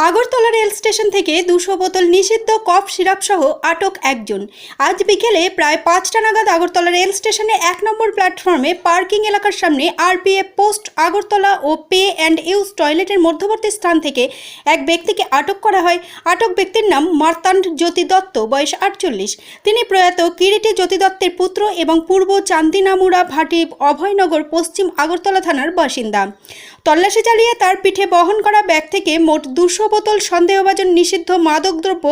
Agartala rail station থেকে 200 বোতল নিষিদ্ধ কফ সিরাপ সহ আটক একজন। আজ বিকেলে প্রায় 5টা নাগাদ আগরতলা রেল স্টেশনে 1 নম্বর প্ল্যাটফর্মে পার্কিং এলাকার সামনে আরপিএফ পোস্ট আগরতলা ও পে অ্যান্ড ইউজ টয়লেটের মধ্যবর্তী স্থান থেকে এক ব্যক্তিকে আটক করা হয়। আটক ব্যক্তির নাম মার্তাণ্ড জ্যোতি দত্ত, বয়স 48। তিনি প্রয়াত কিরিটি জ্যোতি দত্তের পুত্র এবং পূর্ব চান্দিনামুড়া ভাটি অভয়নগর পশ্চিম আগরতলা থানার বাসিন্দা। তল্লাশি চালিয়ে তার পিঠে বহন করা ব্যাগ থেকে মোট 200 বোতল সন্দেহভাজন নিষিদ্ধ মাদকদ্রব্য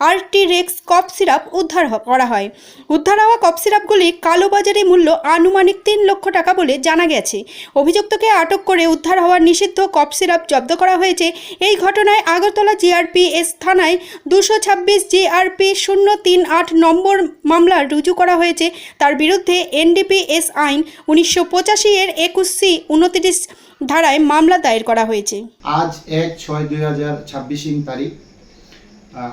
আরটি-রেক্স কফ সিরাপ উদ্ধার করা হয়। উদ্ধার হওয়া কফ সিরাপগুলি কালোবাজারি মূল্য আনুমানিক 3 লক্ষ টাকা বলে জানা গেছে। অভিযুক্তকে আটক করে উদ্ধার হওয়া নিষিদ্ধ কফ সিরাপ জব্দ করা হয়েছে। এই ঘটনায় আগরতলা জিআরপিএস থানায় 226 জিআরপি 038 নম্বর মামলা রুজু করা হয়েছে। তার বিরুদ্ধে এনডিপিএস আইন 1985 এর 21C 29 ধারায় মামলা দায়ের করা হয়েছে। আজ 1/6/2026 তারিখ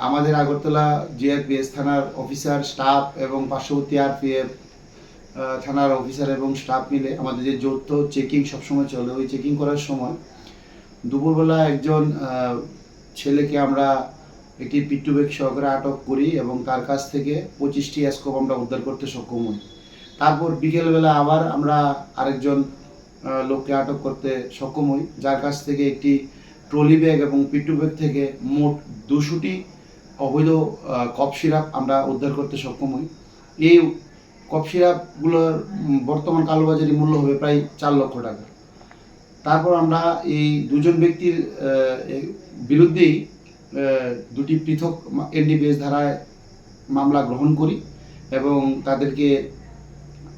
আমাদের আগরতলা জিআরপিএস থানার অফিসার, স্টাফ এবং পার্শ্ববর্তী আরপিএফ থানার অফিসার এবং স্টাফ মিলে আমাদের যে যৌথ চেকিং সবসময় চলে, ওই চেকিং করার সময় দুপুরবেলা একজন ছেলেকে আমরা একটি পিট্টু ব্যাগ সহকারে আটক করি এবং তার কাছ থেকে 25টি স্কোপ আমরা উদ্ধার করতে সক্ষম হই। তারপর বিকেলবেলা আবার আমরা আরেকজন লোককে আটক করতে সক্ষম হই, যার কাছ থেকে একটি ট্রলি ব্যাগ এবং পিট্টু ব্যাগ থেকে মোট 200টি অবৈধ কফ সিরাপ আমরা উদ্ধার করতে সক্ষম হই। এই কফ সিরাপগুলোর বর্তমান কালোবাজারি মূল্য হবে প্রায় 4 লক্ষ টাকা। তারপর আমরা এই দুজন ব্যক্তির বিরুদ্ধেই দুটি পৃথক এনডিপিএস ধারায় মামলা গ্রহণ করি এবং তাদেরকে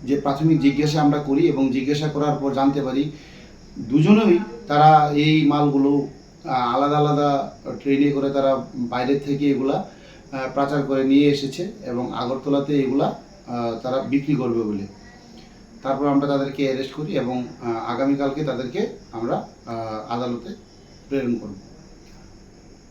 যে প্রাথমিক জিজ্ঞাসা আমরা করি এবং জিজ্ঞাসা করার পর জানতে পারি দুজনেই তারা এই মালগুলো আলাদা আলাদা ট্রেনে করে তারা বাইরের থেকে এগুলা পাচার করে নিয়ে এসেছে এবং আগরতলাতে এগুলা তারা বিক্রি করবে বলে। তারপর আমরা তাদেরকে অ্যারেস্ট করি এবং আগামীকালকে তাদেরকে আমরা আদালতে প্রেরণ করব।